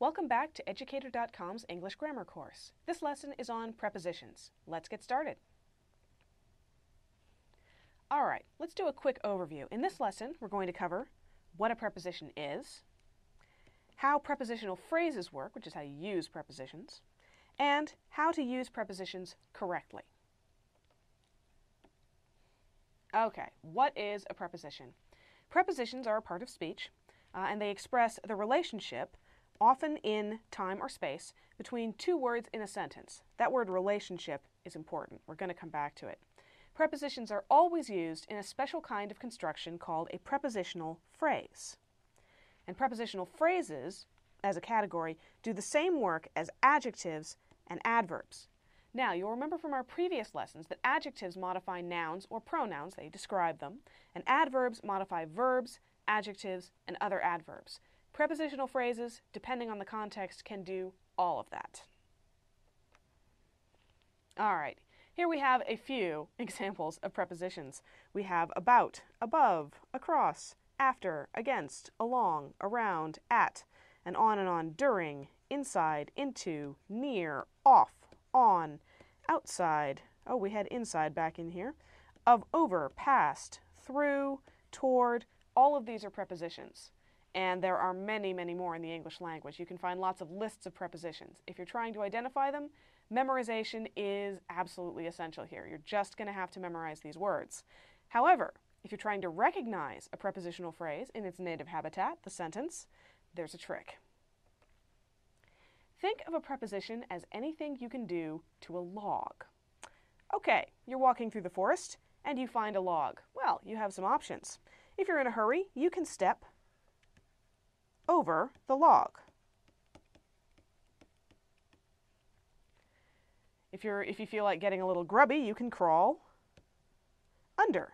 Welcome back to Educator.com's English Grammar course. This lesson is on prepositions. Let's get started. All right, let's do a quick overview. In this lesson, we're going to cover what a preposition is, how prepositional phrases work, which is how you use prepositions, and how to use prepositions correctly. Okay, what is a preposition? Prepositions are a part of speech, and they express the relationship, often in time or space, between two words in a sentence. That word relationship is important. We're going to come back to it. Prepositions are always used in a special kind of construction called a prepositional phrase. And prepositional phrases, as a category, do the same work as adjectives and adverbs. Now, you'll remember from our previous lessons that adjectives modify nouns or pronouns, they describe them, and adverbs modify verbs, adjectives, and other adverbs. Prepositional phrases, depending on the context, can do all of that. All right, here we have a few examples of prepositions. We have about, above, across, after, against, along, around, at, and on, during, inside, into, near, off, on, outside, oh, we had inside back in here, of, over, past, through, toward. All of these are prepositions. And there are many, many more in the English language. You can find lots of lists of prepositions. If you're trying to identify them, memorization is absolutely essential here. You're just going to have to memorize these words. However, if you're trying to recognize a prepositional phrase in its native habitat, the sentence, there's a trick. Think of a preposition as anything you can do to a log. Okay, you're walking through the forest and you find a log. Well, you have some options. If you're in a hurry, you can step over the log. If you feel like getting a little grubby, you can crawl under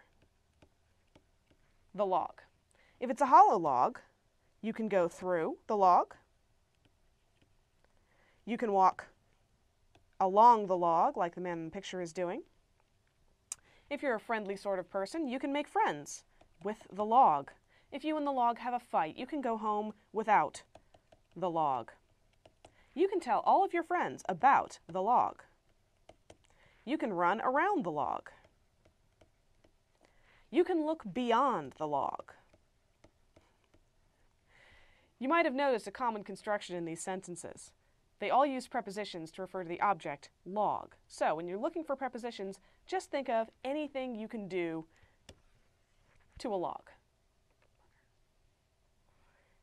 the log. If it's a hollow log, you can go through the log. You can walk along the log like the man in the picture is doing. If you're a friendly sort of person, you can make friends with the log. If you and the log have a fight, you can go home without the log. You can tell all of your friends about the log. You can run around the log. You can look beyond the log. You might have noticed a common construction in these sentences. They all use prepositions to refer to the object, log. So when you're looking for prepositions, just think of anything you can do to a log.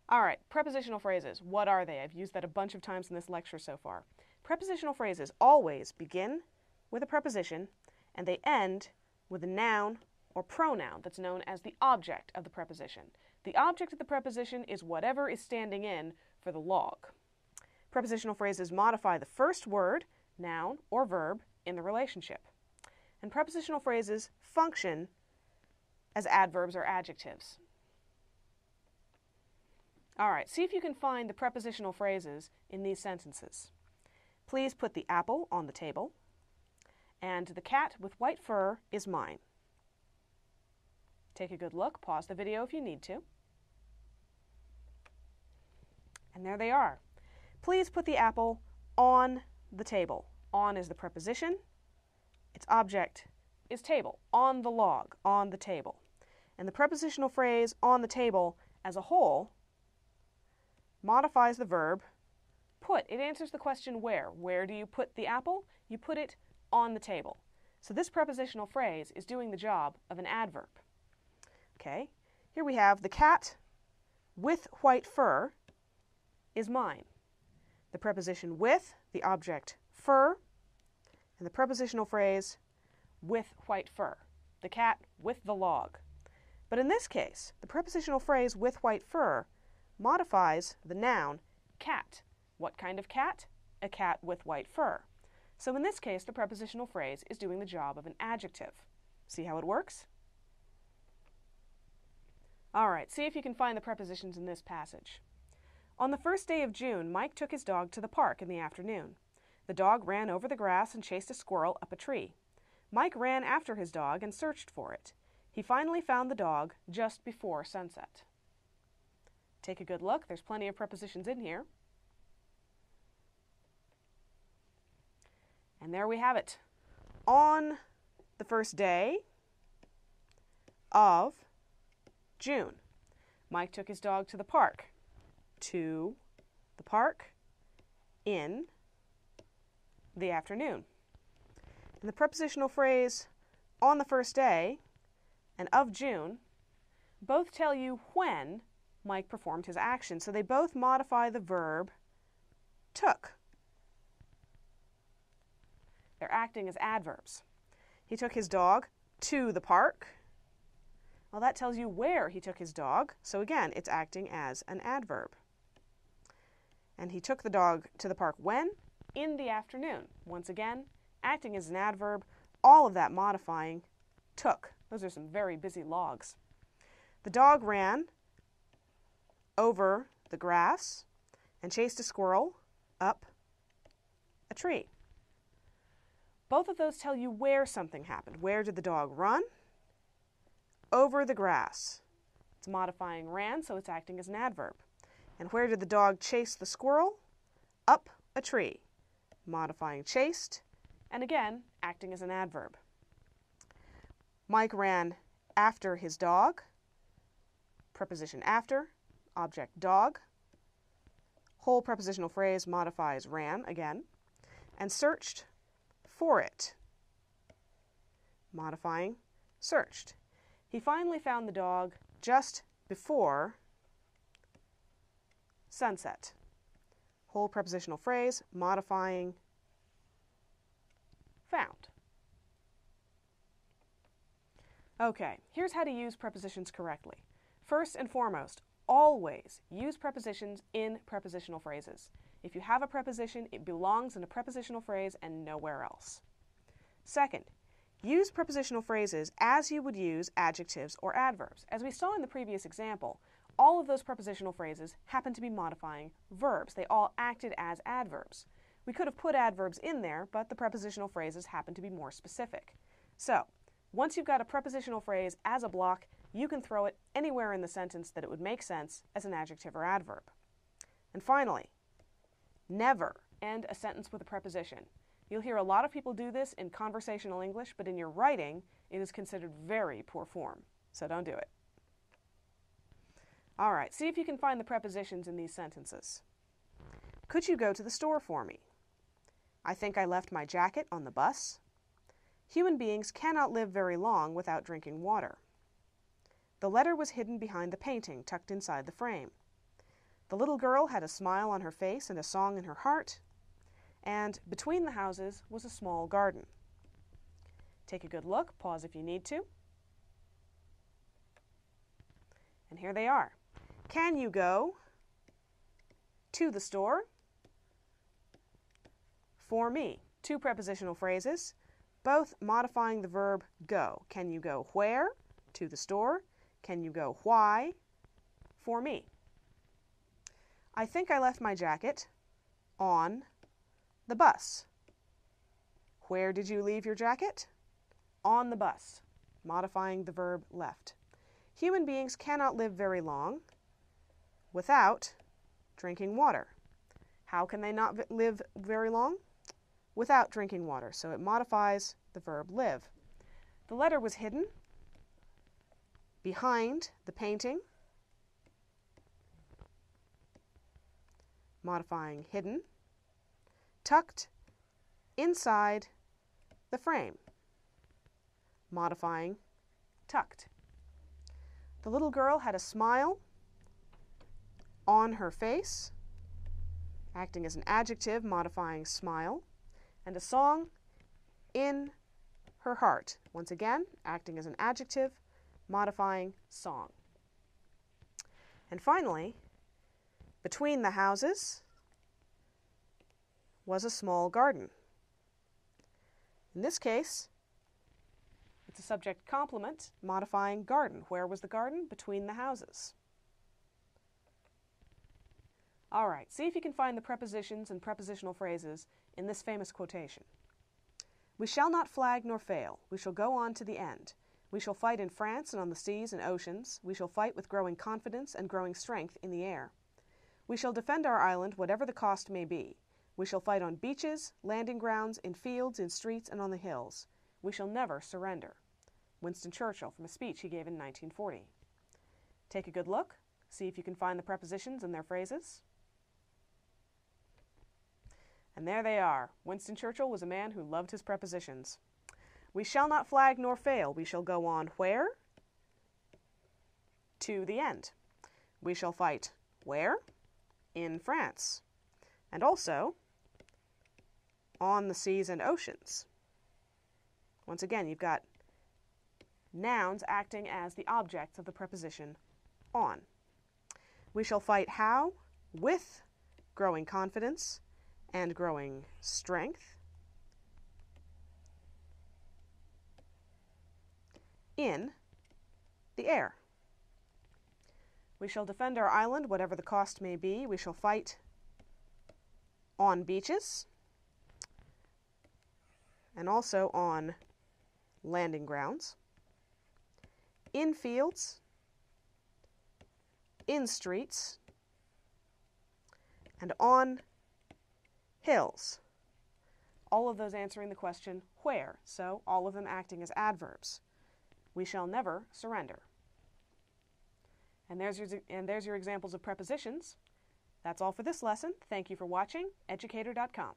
All right, prepositional phrases. What are they? I've used that a bunch of times in this lecture so far. Prepositional phrases always begin with a preposition and they end with a noun or pronoun that's known as the object of the preposition. The object of the preposition is whatever is standing in for the log. Prepositional phrases modify the first word, noun, or verb in the relationship. And prepositional phrases function as adverbs or adjectives. All right, see if you can find the prepositional phrases in these sentences. Please put the apple on the table, and the cat with white fur is mine. Take a good look. Pause the video if you need to. And there they are. Please put the apple on the table. On is the preposition. Its object is table. On the log. On the table. And the prepositional phrase on the table as a whole modifies the verb put. It answers the question where. Where do you put the apple? You put it on the table. So this prepositional phrase is doing the job of an adverb. Okay, here we have the cat with white fur is mine. The preposition with, the object fur, and the prepositional phrase with white fur. The cat with the log. But in this case, the prepositional phrase with white fur modifies the noun cat. What kind of cat? A cat with white fur. So in this case, the prepositional phrase is doing the job of an adjective. See how it works? All right, see if you can find the prepositions in this passage. On the first day of June, Mike took his dog to the park in the afternoon. The dog ran over the grass and chased a squirrel up a tree. Mike ran after his dog and searched for it. He finally found the dog just before sunset. Take a good look. There's plenty of prepositions in here. And there we have it. On the first day of June, Mike took his dog to the park. To the park in the afternoon. And the prepositional phrase on the first day and of June both tell you when Mike performed his action. So they both modify the verb took. They're acting as adverbs. He took his dog to the park. Well, that tells you where he took his dog. So again, it's acting as an adverb. And he took the dog to the park when? In the afternoon. Once again, acting as an adverb, all of that modifying took. Those are some very busy logs. The dog ran over the grass and chased a squirrel up a tree. Both of those tell you where something happened. Where did the dog run? Over the grass. It's modifying ran, so it's acting as an adverb. And where did the dog chase the squirrel? Up a tree. Modifying chased, and again, acting as an adverb. Mike ran after his dog. Preposition after, object dog. Whole prepositional phrase modifies ran again. And searched for it. Modifying searched. He finally found the dog just before sunset. Whole prepositional phrase modifying found. Okay, here's how to use prepositions correctly. First and foremost, always use prepositions in prepositional phrases. If you have a preposition, it belongs in a prepositional phrase and nowhere else. Second, use prepositional phrases as you would use adjectives or adverbs. As we saw in the previous example, all of those prepositional phrases happen to be modifying verbs. They all acted as adverbs. We could have put adverbs in there, but the prepositional phrases happen to be more specific. So, once you've got a prepositional phrase as a block, you can throw it anywhere in the sentence that it would make sense as an adjective or adverb. And finally, never end a sentence with a preposition. You'll hear a lot of people do this in conversational English, but in your writing, it is considered very poor form. So don't do it. All right, see if you can find the prepositions in these sentences. Could you go to the store for me? I think I left my jacket on the bus. Human beings cannot live very long without drinking water. The letter was hidden behind the painting, tucked inside the frame. The little girl had a smile on her face and a song in her heart. And between the houses was a small garden. Take a good look, pause if you need to. And here they are. Can you go to the store for me? Two prepositional phrases, both modifying the verb go. Can you go where? To the store. Can you go why? For me. I think I left my jacket on the bus. Where did you leave your jacket? On the bus. Modifying the verb left. Human beings cannot live very long without drinking water. How can they not live very long? Without drinking water. So it modifies the verb live. The letter was hidden behind the painting. Modifying hidden. Tucked inside the frame. Modifying tucked. The little girl had a smile on her face, acting as an adjective, modifying smile, and a song in her heart. Once again, acting as an adjective, modifying song. And finally, between the houses was a small garden. In this case, it's a subject complement, modifying garden. Where was the garden? Between the houses. All right, see if you can find the prepositions and prepositional phrases in this famous quotation. We shall not flag nor fail. We shall go on to the end. We shall fight in France and on the seas and oceans. We shall fight with growing confidence and growing strength in the air. We shall defend our island whatever the cost may be. We shall fight on beaches, landing grounds, in fields, in streets, and on the hills. We shall never surrender. Winston Churchill, from a speech he gave in 1940. Take a good look. See if you can find the prepositions and their phrases. And there they are. Winston Churchill was a man who loved his prepositions. We shall not flag nor fail. We shall go on where? To the end. We shall fight where? In France. And also on the seas and oceans. Once again, you've got nouns acting as the objects of the preposition on. We shall fight how? With growing confidence and growing strength. In the air. We shall defend our island, whatever the cost may be. We shall fight on beaches and also on landing grounds, in fields, in streets, and on hills. All of those answering the question, where? So all of them acting as adverbs. We shall never surrender. And there's your examples of prepositions. That's all for this lesson. Thank you for watching. Educator.com.